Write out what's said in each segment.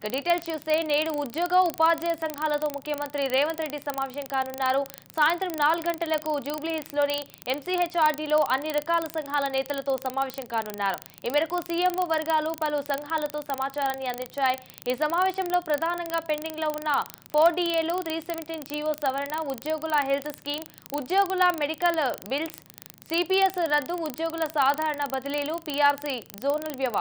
Details చూస్తే నేడు ఉద్యోగ ఉపాధ్యాయ సంఘాలతో ముఖ్యమంత్రి రేవంత్ రెడ్డి సమావేశం కానున్నారు. సాయంత్రం 4 గంటలకు జూబ్లీహిల్స్ లోని ఎంసీహెచ్ఆర్డీలో అన్ని రకాల సంఘాల నేతలతో సమావేశం కానున్నారు. ఈ మేరకు సీఎంఓ వర్గాలు పలు సంఘాలతో సమాచారాన్ని అందించాయి. ఈ సమావేశంలో ప్రధానంగా పెండింగ్ లో ఉన్న 4DAలు, 317 జీవో సవరణ, ఉద్యోగుల హెల్త్ స్కీమ్, ఉద్యోగుల మెడికల్ బిల్స్, సిపిఎస్ రద్దు, ఉద్యోగుల సాధారణ బదిలీలు, పీఆర్సీ జోనల్ వ్యవ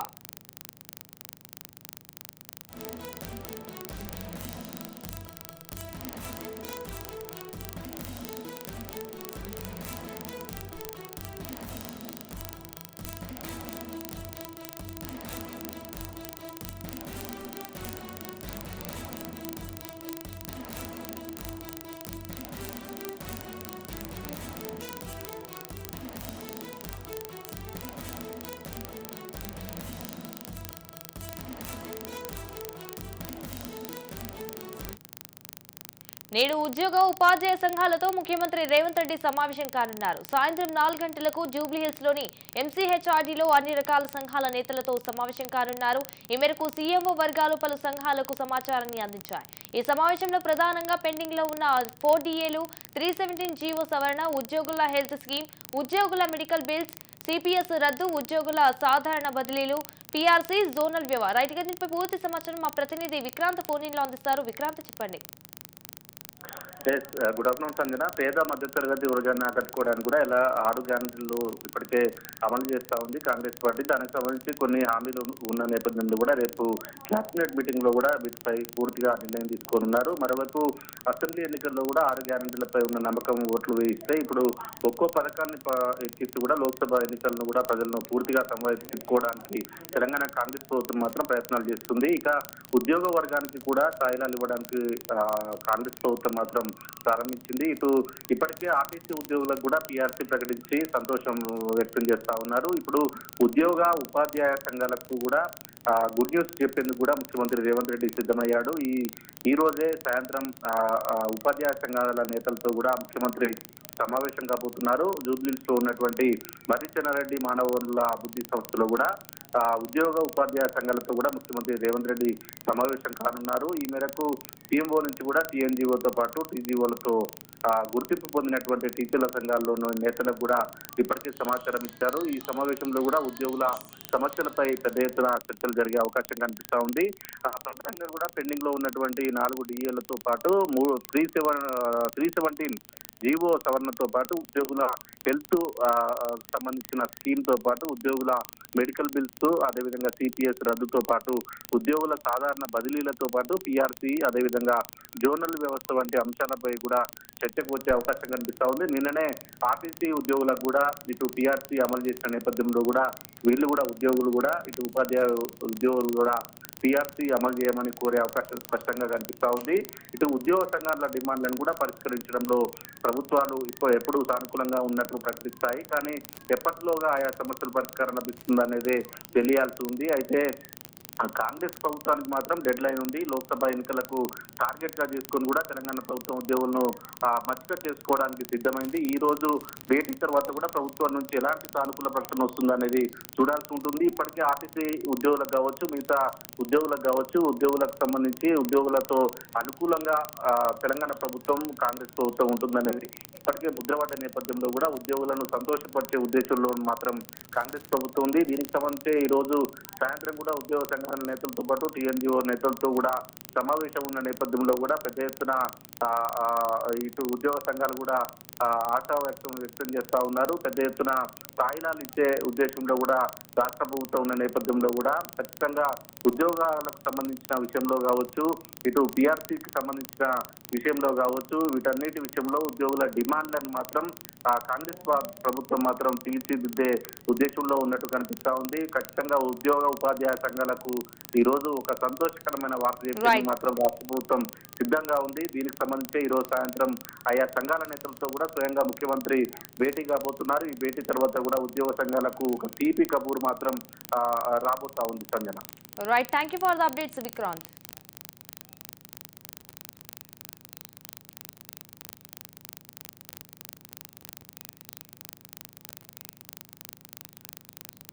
నేడు ఉద్యోగ ఉపాధ్యాయ సంఘాలతో ముఖ్యమంత్రి రేవంత్ రెడ్డి సమావేశం కానున్నారు. సాయంత్రం 4 గంటలకు జూబ్లీహిల్స్ లోని ఎంసీహెచ్ఆర్డీలో అన్ని రకాల సంఘాల నేతలతో సమావేశం కానున్నారు. ఈ మేరకు సీఎంఓ వర్గాలు పలు సంఘాలకు సమాచారాన్ని అందించాయి. ఈ సమావేశంలో ప్రధానంగా పెండింగ్ లో ఉన్న 4DAలు, 317 జీవో సవరణ, ఉద్యోగుల హెల్త్ స్కీమ్, ఉద్యోగుల మెడికల్ బిల్స్, సిపిఎస్ రద్దు, ఉద్యోగుల సాధారణ బదిలీలు, పీఆర్సీ జోనల్ వ్యవ. రైట్ గా దీనిపై పూర్తి సమాచారం మా ప్రతినిధి విక్రాంత్ ఫోన్ ఇన్ లో అందిస్తారు. విక్రాంత్, చెప్పండి. Good afternoon Sanjana. పేద మధ్యతరగతి వర్గాన్ని ఆకట్టుకోవడానికి కూడా ఇలా 6 గ్యారెంటీలు ఇప్పటికే అమలు చేస్తా ఉంది కాంగ్రెస్ పార్టీ. దానికి సంబంధించి కొన్ని హామీలు ఉన్న నేపథ్యంలో కూడా రేపు క్యాబినెట్ మీటింగ్ లో కూడా వీటిపై పూర్తిగా నిర్ణయం తీసుకోనున్నారు. మరోవైపు అసెంబ్లీ ఎన్నికల్లో కూడా 6 గ్యారెంటీలపై ఉన్న నమ్మకం ఓట్లు వేయిస్తే ఇప్పుడు ఒక్కో పథకాన్ని ఎక్కిస్తూ కూడా లోక్సభ ఎన్నికలను కూడా ప్రజలను పూర్తిగా తీసుకోవడానికి తెలంగాణ కాంగ్రెస్ ప్రభుత్వం మాత్రం ప్రయత్నాలు చేస్తుంది. ఇక ఉద్యోగ వర్గానికి కూడా స్థాయిలాలు ఇవ్వడానికి కాంగ్రెస్ ప్రభుత్వం మాత్రం ప్రారంభించింది. ఇటు ఇప్పటికే ఆర్టీసీ ఉద్యోగులకు కూడా పీఆర్సీ ప్రకటించి సంతోషం వ్యక్తం చేస్తా ఉన్నారు. ఇప్పుడు ఉద్యోగ ఉపాధ్యాయ సంఘాలకు కూడా గుడ్ న్యూస్ చెప్పేందుకు కూడా ముఖ్యమంత్రి రేవంత్ రెడ్డి సిద్ధమయ్యాడు. ఈ రోజే సాయంత్రం ఉపాధ్యాయ సంఘాల నేతలతో కూడా ముఖ్యమంత్రి సమావేశం కాబోతున్నారు. జూబ్లీహిల్స్ లో ఉన్నటువంటి మర్రి చెన్నారెడ్డి మానవ వనరుల అభివృద్ధి సంస్థలో కూడా ఉద్యోగ ఉపాధ్యాయ సంఘాలతో కూడా ముఖ్యమంత్రి రేవంత్ రెడ్డి సమావేశం కానున్నారు. ఈ మేరకు సీఎంఓ నుంచి కూడా టీఎన్జీఓతో పాటు టీజీఓలతో గుర్తింపు పొందినటువంటి టీచర్ల సంఘాల్లోని నేతలకు కూడా ఇప్పటికే సమాచారం ఇచ్చారు. ఈ సమావేశంలో కూడా ఉద్యోగుల సమస్యలపై పెద్ద ఎత్తున చర్చలు జరిగే అవకాశం కనిపిస్తా ఉంది. ప్రధానంగా కూడా పెండింగ్ లో ఉన్నటువంటి 4 DAలతో పాటు 317 జీవో సవరణతో పాటు ఉద్యోగుల హెల్త్ సంబంధించిన స్కీమ్ తో పాటు ఉద్యోగుల మెడికల్ బిల్స్, అదేవిధంగా సిపిఎస్ రద్దుతో పాటు ఉద్యోగుల సాధారణ బదిలీలతో పాటు పీఆర్సీ, అదేవిధంగా జోనల్ వ్యవస్థ వంటి అంశాలపై కూడా చర్చకు వచ్చే అవకాశం కనిపిస్తా ఉంది. నిన్ననే ఆర్టీసీ ఉద్యోగులకు కూడా ఇటు పీఆర్సీ అమలు చేసిన నేపథ్యంలో కూడా వీళ్ళు కూడా ఉద్యోగులు కూడా ఇటు ఉపాధ్యాయ ఉద్యోగులు కూడా పీఆర్సీ అమలు చేయమని కోరే అవకాశం స్పష్టంగా కనిపిస్తా ఉంది. ఇటు ఉద్యోగ సంఘాల డిమాండ్లను కూడా పరిష్కరించడంలో ప్రభుత్వాలు ఎప్పుడు సానుకూలంగా ఉన్నట్లు ప్రకటిస్తాయి. కానీ ఎప్పటిలోగా ఆయా సమస్యల పరిష్కారం లభిస్తుందనేది తెలియాల్సి ఉంది. అయితే కాంగ్రెస్ ప్రభుత్వానికి మాత్రం డెడ్ లైన్ ఉంది. లోక్సభ ఎన్నికలకు టార్గెట్ గా చేసుకొని కూడా తెలంగాణ ప్రభుత్వం ఉద్యోగులను మచ్చిక చేసుకోవడానికి సిద్ధమైంది. ఈ రోజు భేటీ తర్వాత కూడా ప్రభుత్వం నుంచి ఎలాంటి సానుకూల ప్రకటన వస్తుందనేది చూడాల్సి ఉంటుంది. ఇప్పటికే ఆర్టీసీ ఉద్యోగులకు కావచ్చు, మిగతా ఉద్యోగులకు కావచ్చు, ఉద్యోగులకు సంబంధించి ఉద్యోగులతో అనుకూలంగా తెలంగాణ ప్రభుత్వం కాంగ్రెస్ ప్రభుత్వం ఉంటుందనేది ఇప్పటికే ముద్రపడ్డ నేపథ్యంలో కూడా ఉద్యోగులను సంతోషపరిచే ఉద్దేశంలో మాత్రం కాంగ్రెస్ ప్రభుత్వం ఉంది. దీనికి సంబంధించి ఈ రోజు సాయంత్రం కూడా ఉద్యోగ సంఘాల నేతలతో పాటు టీఎన్జీఓ నేతలతో కూడా సమావేశం ఉన్న నేపథ్యంలో కూడా పెద్ద ఎత్తున ఇటు ఉద్యోగ సంఘాలు కూడా ఆశా వ్యక్తం చేస్తా ఉన్నారు. పెద్ద ఎత్తున స్థాయిలాలు ఇచ్చే ఉద్దేశంలో కూడా రాష్ట్ర ప్రభుత్వం ఉన్న నేపథ్యంలో కూడా ఖచ్చితంగా ఉద్యోగాలకు సంబంధించిన విషయంలో కావచ్చు, ఇటు పీఆర్సీకి సంబంధించిన విషయంలో కావచ్చు, వీటన్నిటి విషయంలో ఉద్యోగుల డిమాండ్లను మాత్రం కాంగ్రెస్ ప్రభుత్వం మాత్రం తీర్చిదిద్దే ఉద్దేశంలో ఉన్నట్టు కనిపిస్తా ఉంది. ఖచ్చితంగా ఉద్యోగ ఉపాధ్యాయ సంఘాలకు ఈ రోజు ఒక సంతోషకరమైన వార్త చెప్పేందుకు మాత్రం రాష్ట్ర ప్రభుత్వం సిద్ధంగా ఉంది. దీనికి సంబంధించి ఈ రోజు సాయంత్రం ఆయా సంఘాల నేతలతో కూడా స్వయంగా ముఖ్యమంత్రి భేటీ కాబోతున్నారు. ఈ భేటీ తర్వాత కూడా ఉద్యోగ సంఘాలకు ఒక తీపి కబూరు మాత్రం రాబోతా ఉంది Sanjana. Right, thank you for the updates Vikrant.